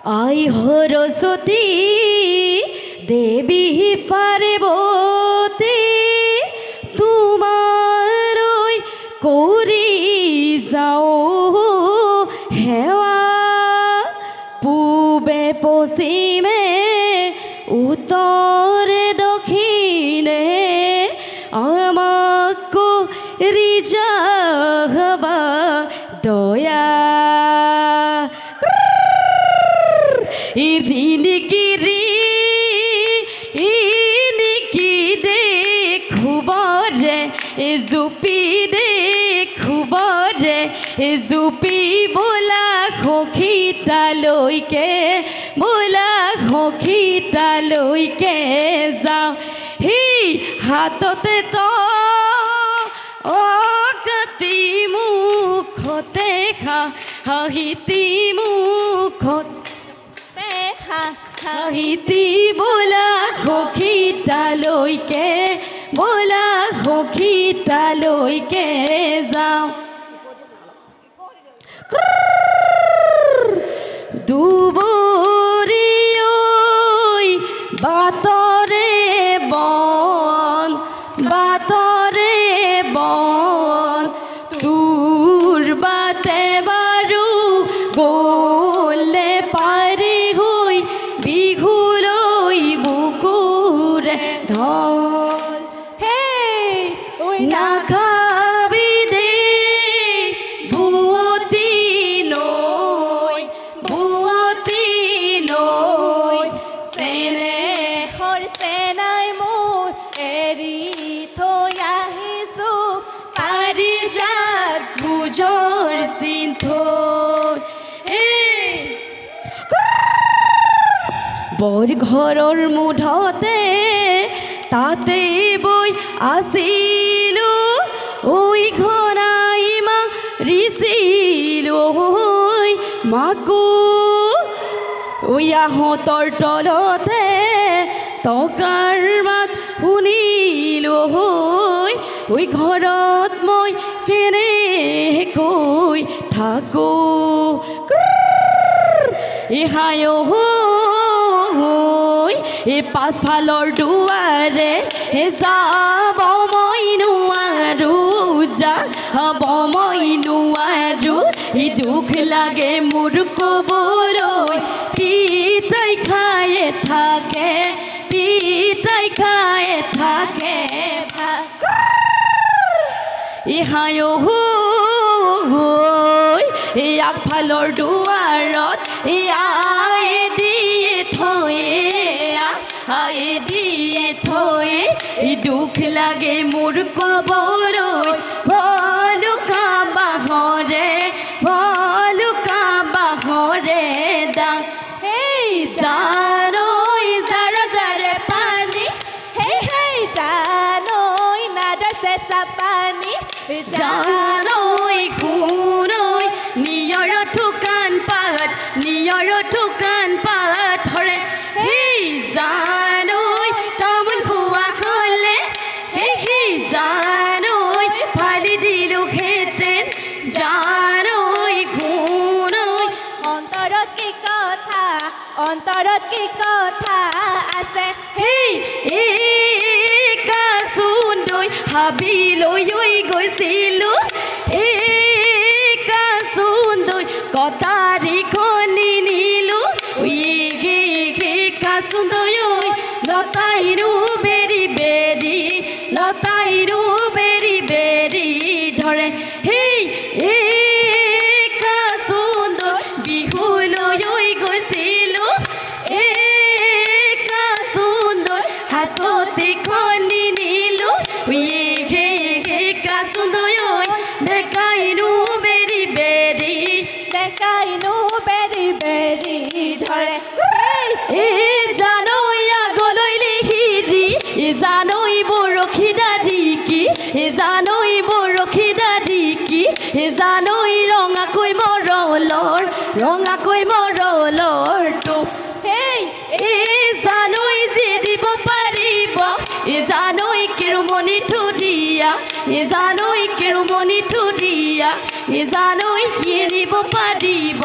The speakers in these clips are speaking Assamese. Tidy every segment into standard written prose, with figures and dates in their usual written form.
আই সরস্বতী দেবী পার্বতী তোমার করি যাও হেওয়া পূবে পশ্চিমে উত্তরে দক্ষিণে আমাক রিজাহবা দয়া ইনিকিরি ইনিকি দেখুবরে জুপি দেখুবরে জুপি বোলা সখীতালৈকে বোলা সখীতালৈকে যাওঁ হি হাততে তো কাটি মুখতে হাঁহিতি মুখতে হাঁহিতি বোলা সখীতালৈকে বোলা সখীতালৈকে যাওঁ দুবৰি ঐ বাটৰে বন তোৰ বাটে বাৰু গ'লে পাৰি হৈ বিহুলৈ বুকুৰে ধল নাখাবি দেই বুৱতী নৈ চেনেহৰ চেনাই মোৰ এৰি থৈ আহিছোঁ পাৰিজাত ভোজৰ চিন্থৈ বৰ ঘৰৰ মুধতে তাতে বৈ আছিলোঁ ঐ ঘনাই মাৰিছিলোঁ ঐ মাকো ঐ আহঁতৰ তলতে টকাৰ মাত শুনিলোঁ ঐ ঘৰত মই কেনেকৈ থাকোঁ হায় এই পাছফালৰ দুৱাৰে যাব মই নোৱাৰোঁ ই দুখ লাগে মোৰ ক'বলৈ পিতাই খায়ে থাকে হায় এই আগফালৰ দুৱাৰত আয়ে দিয়ে থৈ দুখ লাগে মোৰ ক'বলৈ ভলুকা বাঁহৰে ডাং জানৈ জাৰে পানী জানৈ নাদৰ চেঁচা পানী জানৈ শুনৈ নিয়ৰ ঠুকান পাত ধৰে জানৈ তামোল খোৱা খলে জানৈ ফালি দিলোঁ হেঁতেন জানৈ শুনৈ অন্তৰত কি কথা আছে কাচুন্দৈ হাবিলৈ গৈছিলোঁ কাচুন্দৈ কটাৰীখন নিনিলোঁ কাচুন্দৈ লতাইৰো বেৰি ধৰে কাচুন্দৈ বিহুলৈ গৈছিলোঁ কাচুন্দৈ হাঁচতিখন নিনিলোঁ কাচুন্দৈ ডেকাইনো বেৰি ধৰে জানৈ আগলৈ লিহিৰি জানৈ বৰশী দাৰি কি জানৈ ৰঙাকৈ মৰলৰ তো জানৈ যে দিব পাৰিব জানৈ কেৰুমণি থুৰীয়া জানৈ কেৰুমণি মিঠুৰিয়া জানৈ এৰিব পাৰিব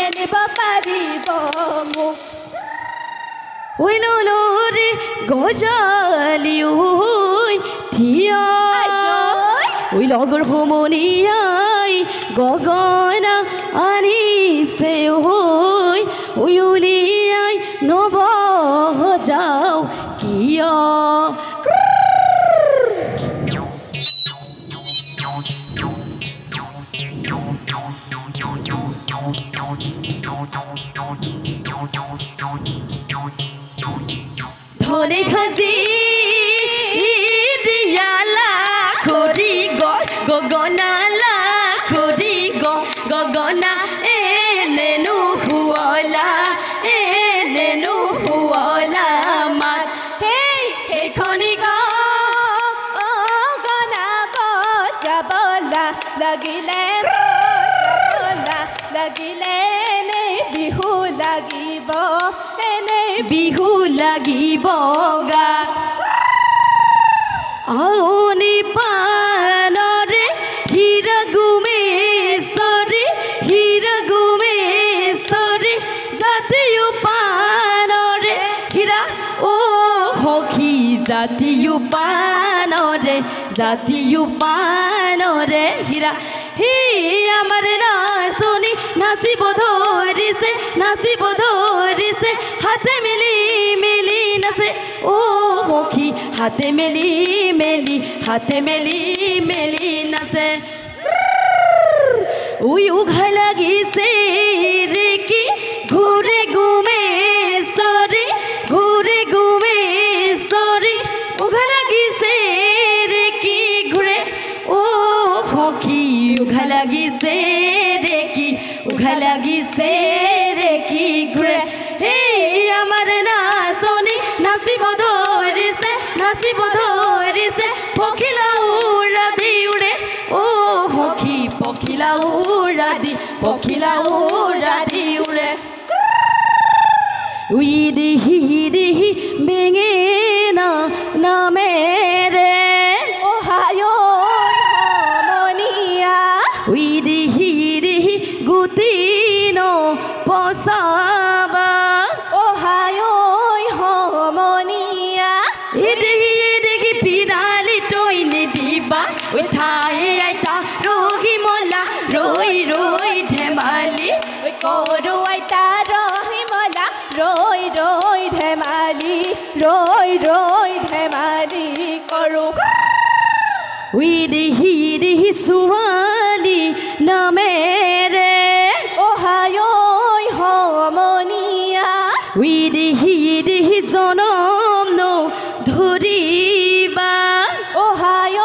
এনিব পাৰিব মোক ঐ ললৰে গজালি ঐ থিয়া ঐ লগৰ সমনীয়াই গগনা আনিছে ঐ উলিয়াই নবজাও কিয় ধনে খাজি দিয়ালা খৰি গগনালা খৰি গগনা এনেনো শুৱলা মাত সেইখনি গগনা বজাবলা লাগিলে লাগিলে এনেই বিহু লাগিব এনেই বিহু লাগিব গাত আউনি পানৰে হীৰা গুমেশ্বৰী জাতীয় পানৰে হীৰা ও সখী জাতীয় পানৰে হীৰা হি আমাৰ নাচনী নাচিব ধৰিছে হাতে মেলি নাচে ও সখী হাতে মেলি নাচে উই উঘা লাগিছে ৰে কি ঘূৰে গুমেশ্বৰী উঘা লাগিছে ৰে কি ঘূৰে ও সখী উঘা লাগিছে ৰে কি ঘূৰে এই আমাৰ নাচনী নাচিব ধৰিছে পখিলা উৰাদি উৰে ও সখী পখিলা উৰাদি উৰে উইদিহি বেঙেনা নামেৰে অহায় সমনীয়া উইদিহি গুটিন পচাবা অহায় সমনীয়া দেখি পিৰালি তৈ নিদিবা ঠাই আইতা ৰহিমলা ৰৈ ধেমালি কৰো আইতা ৰহিমলা ৰৈ ধেমালি কৰো উইদিহি ছোৱালী নামেৰে অহায় সমনীয়া উইদিহি জনম ধৰিবা অহায়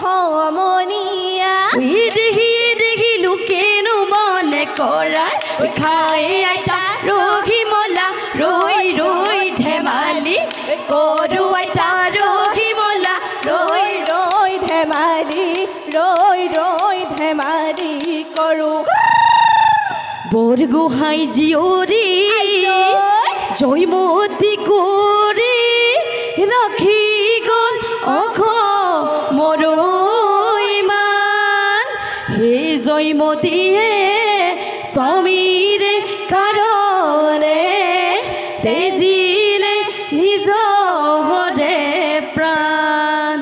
সমনীয়া উইদিহি লোকেনো মনে কৰা খাই আইতা ৰহিমলা ৰৈ ধেমালি কৰো আইতা ৰহিমলা ৰৈ ধেমালি কৰো বৰগোহাঁই জীয়ৰী জয়মতী কৰি ৰাখি গ'ল অসমৰ ইমান সেই জয়মতীয়ে স্বামীৰে কাৰণে তেজিলে নিজৰে প্ৰাণ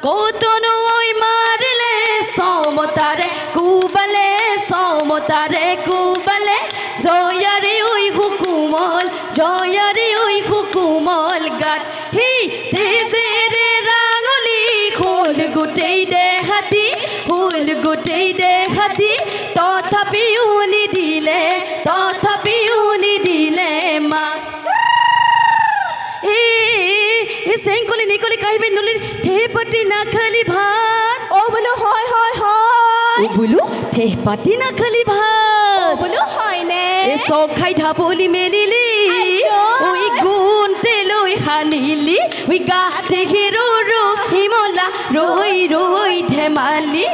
কতনো মাৰিলে সমতাৰে কোবালে জয়াৰে ঐ হুকুমল গাত সেই তেজেৰে ৰাঙলী খোল গোটেই দেহাতি তথাপিও নিদিলে মা চেংকলি নিকলি কাহিবে নলিৰ ঠেপাতি নাখালি ভাত বোলো হয় বোলো ঠেপাতি নাখালি ভাত বোলো হয়নে চক খাই ঢাপলি মেলিলি ঐ গুণতে লৈ সানিলি গাতে হিৰো ৰহিমলা ৰৈ ধেমালি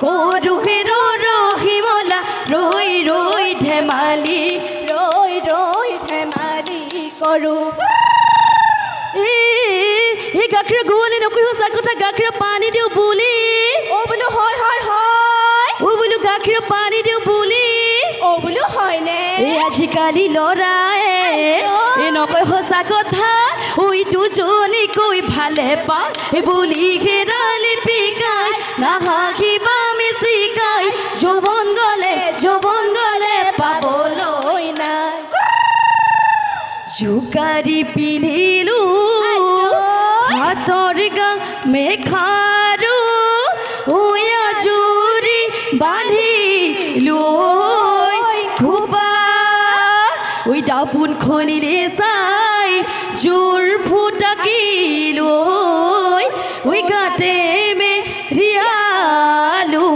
কৰো হিৰো ৰহিমলা ৰৈ ধেমালি কৰো গাখীৰ গোৱালি নকৈ সঁচা কথা গাখীৰ পানী দিওঁ বুলি বোলো হয় আজিকালি ল'ৰাই নকয় সঁচা কথা ঐ দুজনীকৈ ভালে পাওঁ বুলি হেৰালি পিকাই নাহাকিবা মিচিকাই যৌৱন গলে পাবলৈ নাই জোকাৰি পিন্ধিলো হাতৰ গা মেখাৰু জুৰি বান্ধিলো খোপা দাপোন খনিৰে চাই জোৰ ফুটাকিলো গাতে মে ৰিয়ালো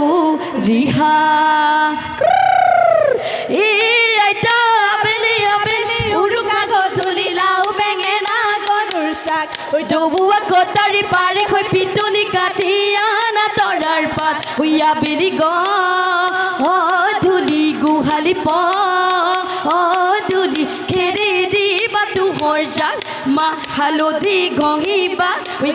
ৰিহা আইতা আবেলি উৰুকা গধূলি লাও বেঙেনা গৰুৰ চাক ডবুৱা কটাৰী পাৰি হৈ পিটনি কাটি আনা তৰাৰ পাত আবেলি গধূলি গোহালি ধূলি খেৰে দিবা তোহৰ জাক মাহ হালধি ঘঁহিবা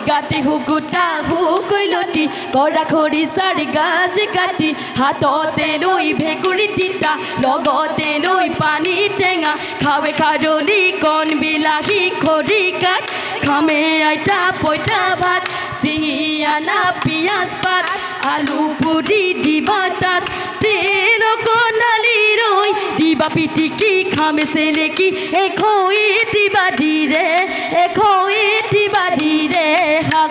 গাতে হুকুটা হুকৈলতি কৰা খৰিচাৰ গাজ কাটি হাততে লৈ ভেকুৰী তিতা লগতে লৈ পানী টেঙা খাৱে খাৰলি কণ বিলাহী খৰি কাট খামে আইতা পইতা ভাত চিঙি আনা পিঁয়াজ পাত আলু পুৰি দিবা তাত তেল কণালি ৰৈ দিবা পিটিকি খামে চেলেকি এখৈতি বাঢ়িৰে শাক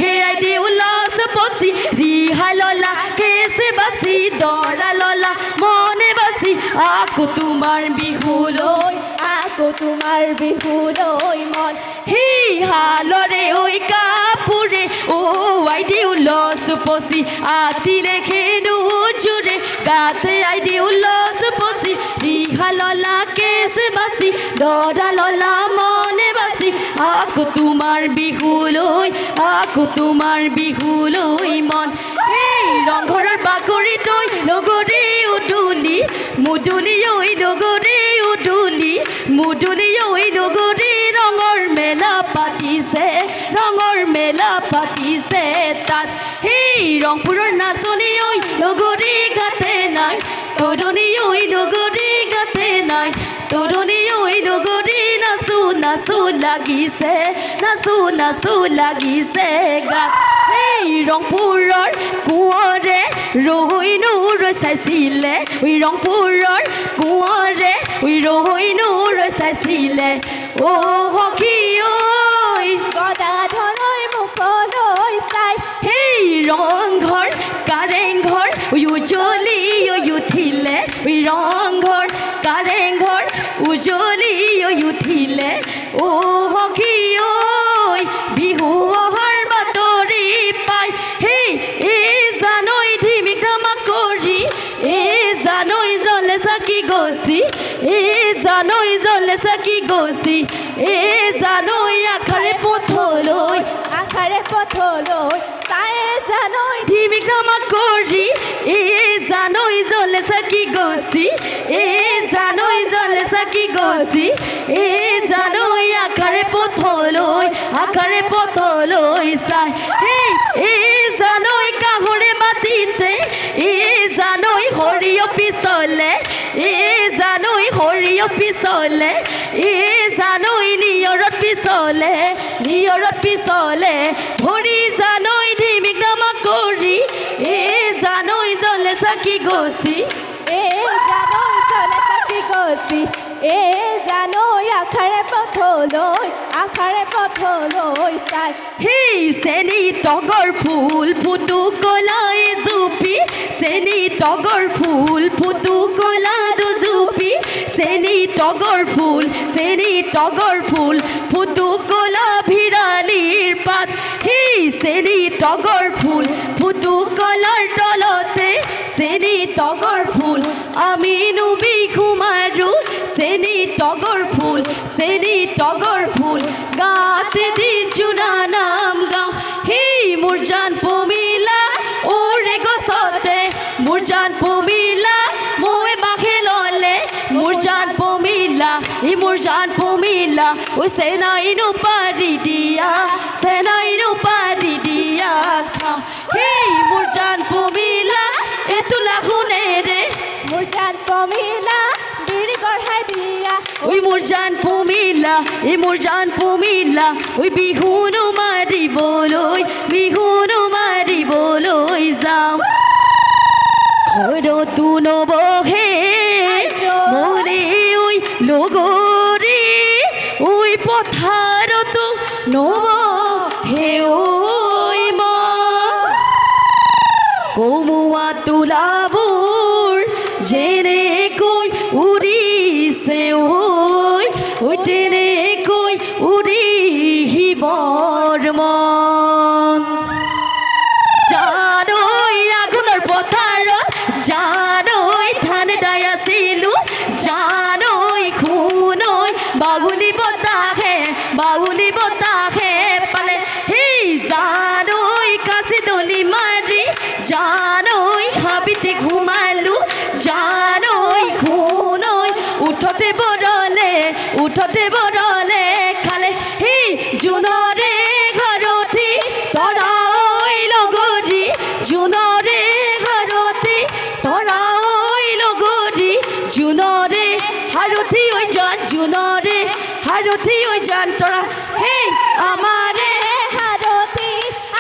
ঘেৰাই দিওঁ লছ পচি ৰিহা ললা কেছে বাচি দৰা ললা মনে বাচি আকৌ তোমাৰ বিহুলৈ মন হালৰে কাপোৰে আই দিওঁ লছ পচি আতিলে খেনো জোৰে গাতে আই দিওঁ লছ পচি ৰিহা ললা কেছে বাচি দৰা ললা মনে বাচি আকৌ তোমাৰ বিহুলৈ মন ৰংঘৰৰ বাকৰি তৈ লগৰে মুদুলি লগৰে ৰঙৰ মেলা পাতিছে তাত ৰংপুৰৰ নাচনি লগৰে গাতে নাই তৰণি লগৰে গাতে নাই তৰণি লগৰে নাচো লাগিছে গাত ৰংপুৰৰ কোঁৱৰে ৰৈনো চাইছিলে ৰংপুৰৰ কোঁৱৰে ৰৈনো চাইছিলে সখী গদাধৰই মুখলৈ চাই ৰংঘৰ কাৰেংঘৰ উজলি উঠিলে ৰংঘৰ কাৰেংঘৰ উজলি উঠিলে সখী বিহু অহাৰ বাতৰি পাই জানৈ ধিমিক ধামাক কৰি জানৈ জ্বলে চাকি গছি জানৈ আখাৰে পথলৈ চাই জানৈ ধিমিক ধামাক কৰি জানৈ জ্বলে চাকি গছি জানৈ আখাৰে পথলৈ চাই জানৈ কাহৰে মাটিতে জানৈ সৰিয়হ পিছলে জানৈ নিয়ৰত পিছলে ভৰি জানৈ ধিমিক ধামাক কৰি জানৈ জ্বলে চাকি গছি জানৈ আখাৰে পথলৈ চাই চেনি তগৰ ফুল ফুটু কলা এজুপি চেনি তগৰ ফুল ফুটু কলা দুজুপি চেনি তগৰ ফুল ফুটু কলা ভিৰালিৰ পাত চেনি তগৰ ফুল ফুটু কলাৰ তলতে চেনি তগৰ ফুল আমি বিহু মাৰো চেনি তগৰ ফুল গাতে দি জোৰা নাম গাওঁ মোৰ জান পমিলা ওৰে গছতে মোৰ জান পমিলা মই বাঘে ললে মোৰ জান পমিলা চেনাইনো পাৰি দিয়া মোৰ জান পমিলা এতোলা শুনেৰে মোৰ জান পমিলা ঐ মোৰ জান পমিলা এই মোৰ জান পমিলা ঐ বিহুনো মাৰিবলৈ যাওঁ ঘৰতো নবহে মৰে ঐ লগৰী ঐ পথাৰতো নবহে ঐ কমুৱা তোলাবোৰ যেনেকৈ উৰিছে ঐ তেনেকৈ উৰিবৰ মন জানৈ আঘোণৰ পথাৰত জানৈ ধান দাই আছিলো জানৈ খুনৈ বাগুলি বতাহে পালে সেই জানৈ কাচি দলি মাৰি জানৈ হাবিতে ঘুমালো জানৈ খুনৈ উঠতে বৰলে খালে সেই জোনৰে ঘৰতি তৰা ঐ লগৰী জোনৰে ঘৰতি তৰা ঐ লগৰী জোনৰে হাৰথি ঐ জান জোনৰে হাৰথি ঐ জান তৰা সেই আমাৰে হাৰতি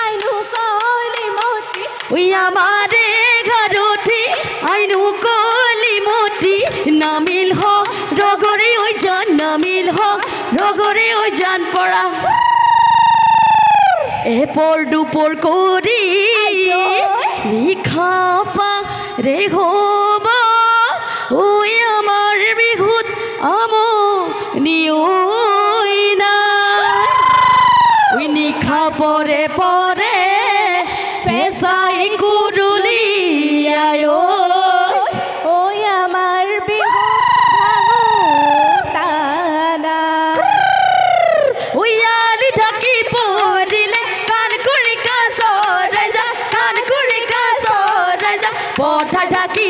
আইনু কলিমতি ঐ আমাৰে ঘৰতি আইনু কলিমতি নামিল হ ৰগৰে ঐ জান নামিল হ ৰগৰে ঐ জান পৰা এপৰ দুপৰ কৰি নিশা পাৰে হবা ঐ আমাৰ বিহুত আমনি ঐ নাই ঐ নিশা পৰে ফেঁচাই কুৰুলিয়াই ঐ আমাৰ বিহু ভাঙো তানা ঐ আলি ঢাকি পৰিলে কাণ কৰি কাছৰ ৰাইজা পথাৰ ঢাকি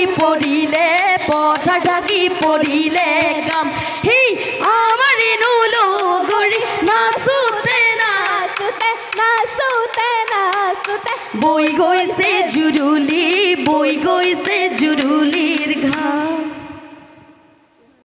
পৰিলে কাম সেই আমাৰ লগৰী নাচোতে বৈ গৈছে জুৰুলিৰ ঘাম